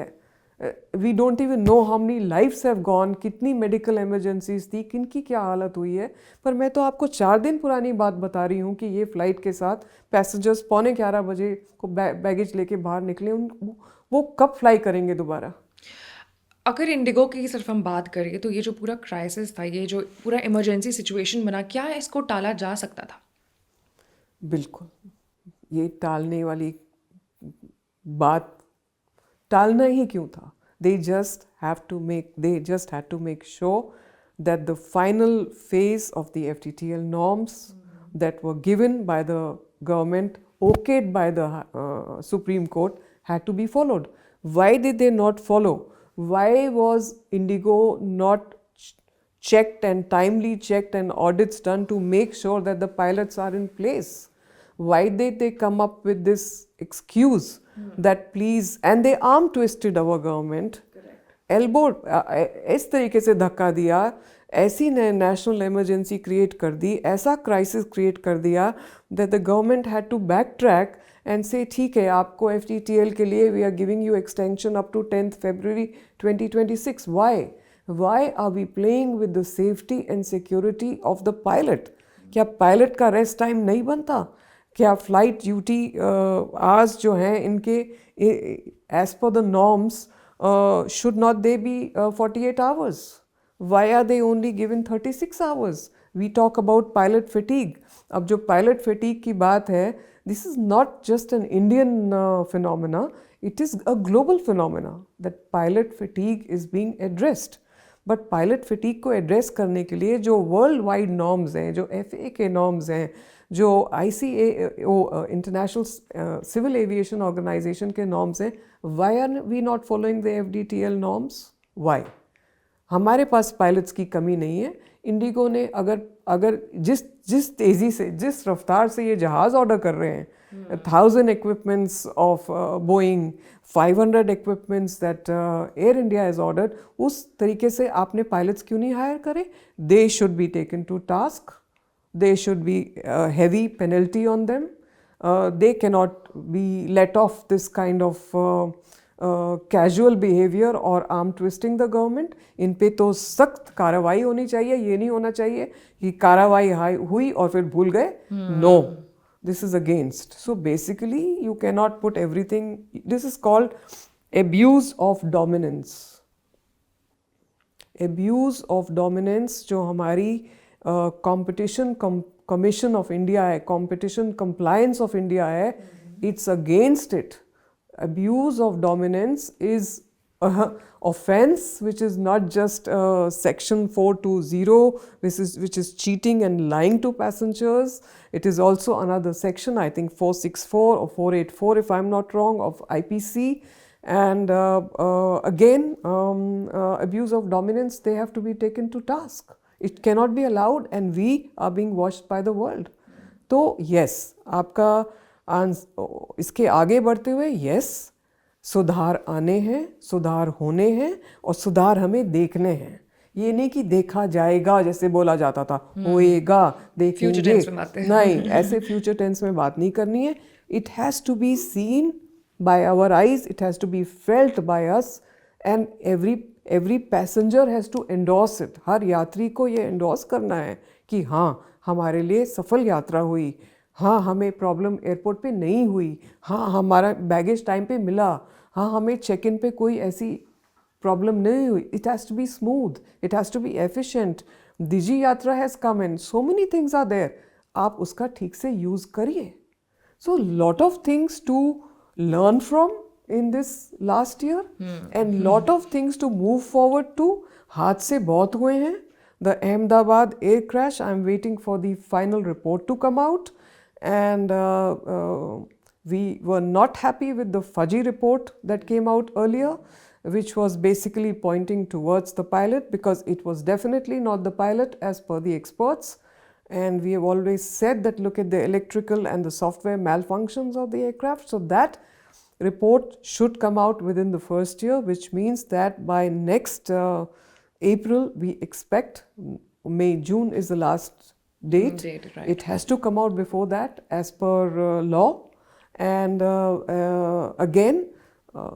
S2: We don't even know how many lifes have gone, कितनी मेडिकल इमरजेंसीज थी, किनकी क्या हालत हुई है. पर मैं तो आपको 4 दिन पुरानी बात बता रही हूँ कि ये फ़्लाइट के साथ पैसेंजर्स 11:15 बजे को बैगेज लेके बाहर निकले. वो कब फ्लाई करेंगे दोबारा?
S1: अगर इंडिगो की सिर्फ हम बात करें तो ये जो पूरा क्राइसिस था, ये जो पूरा इमरजेंसी सिचुएशन बना, क्या इसको टाला जा सकता था?
S2: बिल्कुल. ये टालने वाली बात, टालना ही क्यों था? They just had to make sure that the final phase of the FTTL norms that were given by the government, okayed by the Supreme Court, had to be followed. Why did they not follow? Why was Indigo not checked and timely checked and audits done to make sure that the pilots are in place? Why did they come up with this excuse that please, and they arm twisted our government, elbow इस तरीके से धक्का दिया, ऐसी national emergency create कर दी, ऐसा crisis create कर दिया that the government had to backtrack and say ठीक है, आपको FTTL के लिए we are giving you extension up to 10th February 2026. Why are we playing with the safety and security of the pilot? क्या pilot का rest time नहीं बनता? क्या फ्लाइट ड्यूटी आवर्स जो हैं इनके एज पर the norms should not they be 48 hours? Why are they only given 36 hours? We talk about pilot fatigue. अब जो pilot fatigue की बात है, this is not just an Indian phenomena, it is a global phenomena that pilot fatigue is being addressed. But pilot fatigue को address करने के लिए जो वर्ल्ड वाइड नॉर्म्स हैं, जो FAA के नॉर्म्स हैं, जो ICAO international civil aviation organisation के नॉर्म्स हैं, why are we not following the FDTL norms? Why? हमारे पास पायलट्स की कमी नहीं है. इंडिगो ने अगर जिस तेज़ी से, जिस रफ्तार से ये जहाज़ ऑर्डर कर रहे हैं, 1000 equipments of Boeing, 500 equipments that Air India has ordered, उस तरीके से आपने पायलट्स क्यों नहीं हायर करे? They should be taken to task. There should be a heavy penalty on them. they cannot be let off this kind of casual behavior or arm twisting the government. इन पे तो सख्त कार्रवाई होनी चाहिए. ये नहीं होना चाहिए कि कार्रवाई हुई और फिर भूल गए. No, this is against. So basically you cannot put everything. This is called abuse of dominance. Abuse of dominance जो हमारी competition commission of India है, competition compliance of India है, it's against it. Abuse of dominance is a offense which is not just section 420 which is cheating and lying to passengers. It is also another section, I think 464 or 484 if I'm not wrong, of IPC. And again, abuse of dominance, they have to be taken to task. It cannot be allowed and we are being watched by the world. तो yes, आपका इसके आगे बढ़ते हुए yes, सुधार आने हैं, सुधार होने हैं और सुधार हमें देखने हैं. ये नहीं कि देखा जाएगा जैसे बोला जाता था, होएगा, देखेंगे. नहीं, ऐसे फ्यूचर टेंस में बात नहीं करनी है. It has to be seen by our eyes, it has to be felt by us, and every passenger has to endorse it. हर यात्री को ये endorse करना है कि हाँ, हमारे लिए सफल यात्रा हुई, हाँ हमें प्रॉब्लम एयरपोर्ट पे नहीं हुई, हाँ हमारा बैगेज टाइम पे मिला, हाँ हमें चेक इन पे कोई ऐसी प्रॉब्लम नहीं हुई. It has to be smooth, it has to be efficient. Digi Yatra has come in, so many things are there. आप उसका ठीक से यूज़ करिए. So lot of things to learn from in this last year and lot of things to move forward to. हादसे बहुत हुए हैं. The Ahmedabad air crash, I'm waiting for the final report to come out, and we were not happy with the fudgy report that came out earlier, which was basically pointing towards the pilot, because it was definitely not the pilot as per the experts. And we have always said that look at the electrical and the software malfunctions of the aircraft. So that report should come out within the first year, which means that by next April, we expect, May, June is the last date.
S1: Right.
S2: It has to come out before that as per law. And again,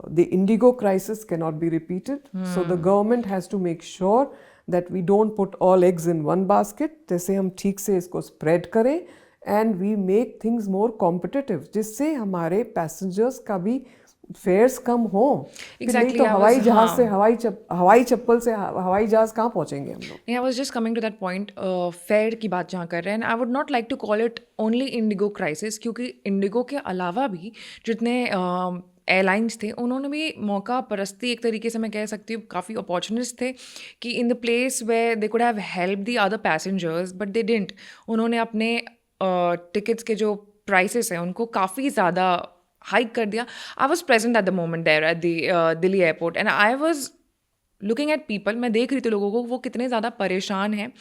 S2: the Indigo crisis cannot be repeated. So the government has to make sure that we don't put all eggs in one basket. जैसे हम ठीक से इसको spread करें and we make things more competitive, जिससे हमारे passengers का भी fares कम हो.
S1: Exactly.
S2: तो हवाई जहाज से हवाई चप्पल से हवाई जहाज कहाँ पहुँचेंगे हम लोग?
S1: I was just coming to that point, fare की बात जहाँ कर रहे हैं, and I would not like to call it only Indigo crisis, क्योंकि Indigo के अलावा भी जितने एयरलाइंस थे उन्होंने भी मौका परस्ती, एक तरीके से मैं कह सकती हूँ, काफ़ी अपॉर्चुनिस्ट थे कि in the place way they could have help the other passengers but they didn't. उन्होंने अपने टिकट्स के जो प्राइसेस हैं उनको काफ़ी ज़्यादा हाइक कर दिया. I was present at the moment there at the Delhi airport and I was looking at people. मैं देख रही थी लोगों को वो कितने ज़्यादा परेशान हैं.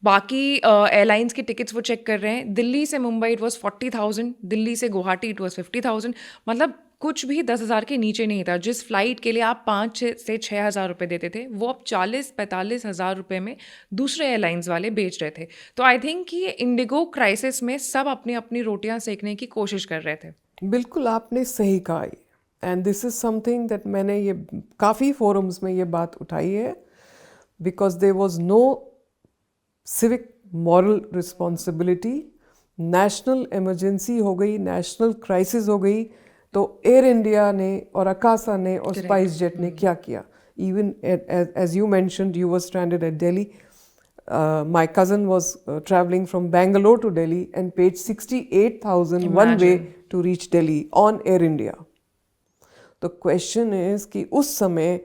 S1: बाकी एयरलाइंस के टिकट्स वो चेक कर रहे हैं. दिल्ली से मुंबई इट वॉज 40,000, दिल्ली से गुवाहाटी इट वॉज 50,000. मतलब कुछ भी 10,000 के नीचे नहीं था. जिस फ्लाइट के लिए आप 5 से 6,000 रुपये देते थे वो अब 40-45 हज़ार रुपये में दूसरे एयरलाइंस वाले बेच रहे थे. तो आई थिंक कि ये इंडिगो क्राइसिस में सब अपनी अपनी रोटियां सेकने की कोशिश कर रहे थे.
S2: बिल्कुल आपने सही कहा. And this is something that मैंने ये काफ़ी फोरम्स में ये बात उठाई है, because there was no civic moral responsibility. National emergency हो गई, नेशनल क्राइसिस हो गई, तो एयर इंडिया ने और अकासा ने और स्पाइस जेट ने क्या किया. Even as you mentioned, you were stranded at Delhi. My cousin was traveling from Bangalore to Delhi and paid 68,000 one way to reach Delhi on Air India. The question is कि उस समय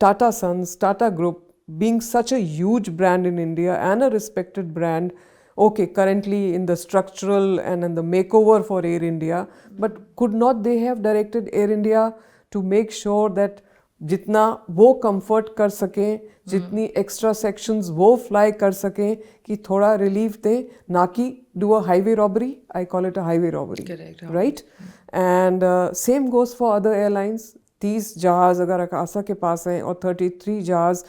S2: Tata Sons, Tata Group, being such a huge brand in India and a respected brand, okay, currently in the structural and in the makeover for Air India, but could not they have directed Air India to make sure that जितना वो comfort कर सकें, जितनी extra sections वो fly कर सकें कि थोड़ा रिलीफ दें, ना कि do a highway robbery. I call it a highway robbery, right? And same goes for other airlines. 30 जहाज़ अगर अकासा के पास हैं और 33 जहाज़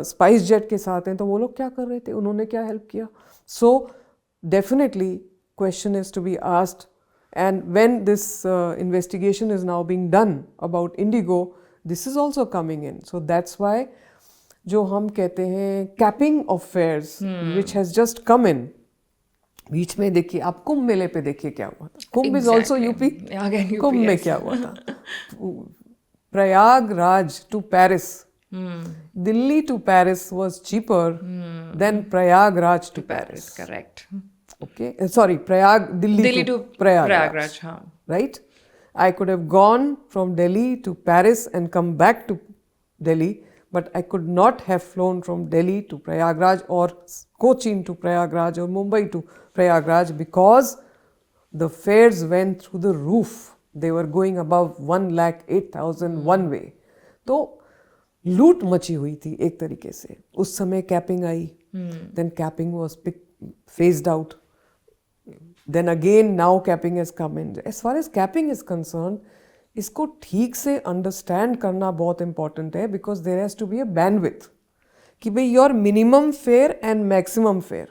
S2: स्पाइस जेट के साथ हैं, तो वो लोग क्या कर रहे थे? उन्होंने क्या हेल्प किया? So definitely question is to be asked And when this investigation is now being done about Indigo, this is also coming in. So that's why जो हम कहते हैं capping of fares, which has just come in. बीच में देखिए आप कुंभ मेले पे देखिए क्या हुआ था. कुंभ is also UP.
S1: Again, UP,
S2: कुंभ में
S1: yes.
S2: क्या हुआ था? Prayagraj to Paris. Delhi to Paris was cheaper than Prayagraj to Paris.
S1: Correct.
S2: Okay, sorry, Delhi to Prayagraj.
S1: हाँ.
S2: Right? I could have gone from Delhi to Paris and come back to Delhi, but I could not have flown from Delhi to Prayagraj or Cochin to Prayagraj or Mumbai to Prayagraj because the fares went through the roof. They were going above 1,08,000 one way. तो लूट मची हुई थी एक तरीके से. उस समय capping I, then capping was phased out. Then again now capping has come in. As far as capping is concerned, इसको ठीक से understand करना बहुत important है because there has to be a bandwidth कि भाई your minimum fare and maximum fare.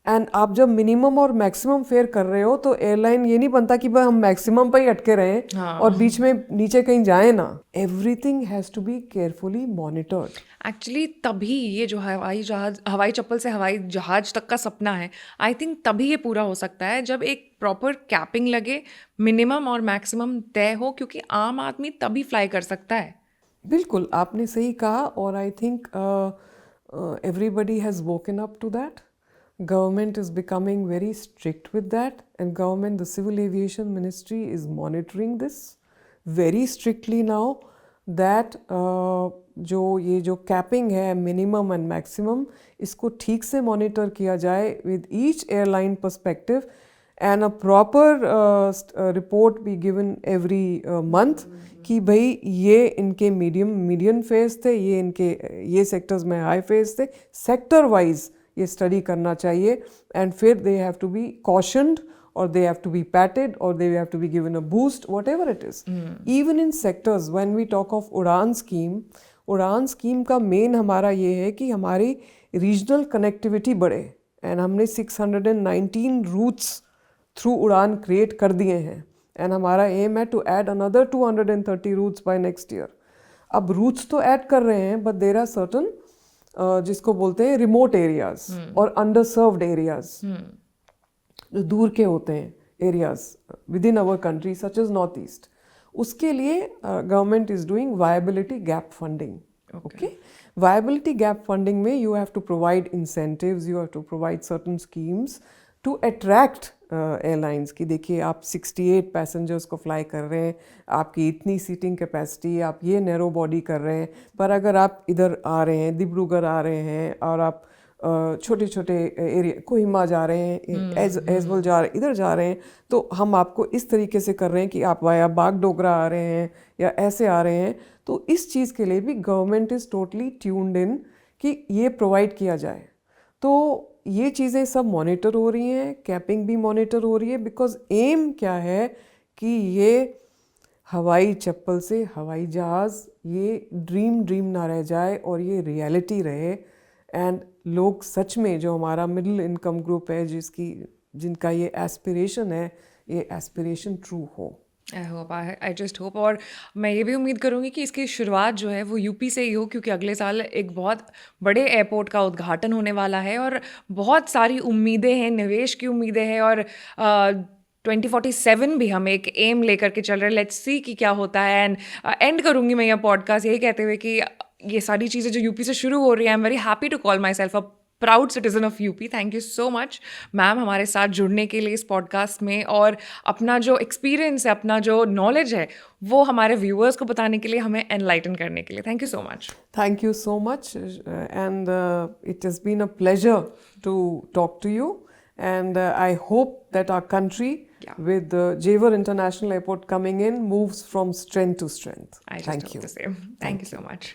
S2: And आप जब मिनिमम और मैक्सिमम फेयर कर रहे हो तो एयरलाइन ये नहीं बनता कि भाई हम मैक्सिमम पे ही अटके रहें और बीच में नीचे कहीं जाए ना. Everything has to be carefully monitored.
S1: Actually तभी ये जो हवाई चप्पल से हवाई जहाज तक का सपना है, आई थिंक तभी ये पूरा हो सकता है जब एक प्रॉपर कैपिंग लगे, मिनिमम और मैक्सिमम तय हो, क्योंकि आम आदमी तभी फ्लाई कर सकता है.
S2: बिल्कुल आपने सही कहा और I think everybody has woken up to that. Government is becoming very strict with that, and government, the Civil Aviation Ministry is monitoring this very strictly now that ये जो capping है minimum and maximum, इसको ठीक से monitor किया जाए with each airline perspective and a proper report be given every month कि भाई ये इनके median fares थे, ये sectors में high fares थे, sector wise ये स्टडी करना चाहिए एंड फिर they have to be cautioned और they have to be patted और they have to be given a boost, whatever it is. Even in sectors when we talk of Udan scheme का main हमारा ये है कि हमारी regional connectivity बढ़े and हमने 619 रूट्स थ्रू उड़ान क्रिएट कर दिए हैं एंड हमारा एम है to add another 230 routes by next year. अब रूट्स तो ऐड कर रहे हैं बट देयर आर सर्टन जिसको बोलते हैं रिमोट एरियाज और अंडर सर्व्ड एरियाज जो दूर के होते हैं areas within our country such as north east. उसके लिए government is doing viability gap funding. Okay, viability gap funding में you have to provide incentives, you have to provide certain schemes to attract airlines की देखिए आप 68 passengers को fly कर रहे हैं, आपकी इतनी सीटिंग कैपेसिटी, आप ये नैरो बॉडी कर रहे हैं, पर अगर आप इधर आ रहे हैं, डिब्रूगढ़ आ रहे हैं और आप छोटे छोटे एरिया कोहिमा जा रहे हैं, एजवल जा रहे हैं, इधर जा रहे हैं, तो हम आपको इस तरीके से कर रहे हैं कि आप वाया बागडोगरा आ रहे हैं या ऐसे आ रहे हैं. तो इस चीज़ के लिए भी government is totally tuned in कि ये प्रोवाइड किया जाए. तो ये चीज़ें सब मॉनिटर हो रही हैं, कैपिंग भी मॉनिटर हो रही है बिकॉज एम क्या है कि ये हवाई चप्पल से हवाई जहाज़ ये ड्रीम ना रह जाए और ये रियलिटी रहे एंड लोग सच में जो हमारा मिडिल इनकम ग्रुप है जिनका ये एस्पिरेशन है, ये एस्पिरेशन ट्रू हो.
S1: I just hope. और मैं ये भी उम्मीद करूँगी कि इसकी शुरुआत जो है वो यूपी से ही हो, क्योंकि अगले साल एक बहुत बड़े एयरपोर्ट का उद्घाटन होने वाला है और बहुत सारी उम्मीदें हैं, निवेश की उम्मीदें हैं और 2047 भी हम एक एम लेकर के चल रहे हैं. लेट्स सी कि क्या होता है. एंड एंड करूँगी मैं यह पॉडकास्ट यही कहते हुए कि ये सारी चीज़ें जो यूपी से शुरू हो रही हैं, I am very happy to call my self a proud citizen of UP. Thank you so much ma'am हमारे साथ जुड़ने के लिए इस पॉडकास्ट में और अपना जो एक्सपीरियंस है, अपना जो नॉलेज है वो हमारे व्यूअर्स को बताने के लिए, हमें एनलाइटन करने के लिए. Thank you so much.
S2: Thank you so much and it has been a pleasure to talk to you and I hope that our country with Jewar International Airport coming in moves from strength to strength.
S1: I just hope the same. Thank you so much.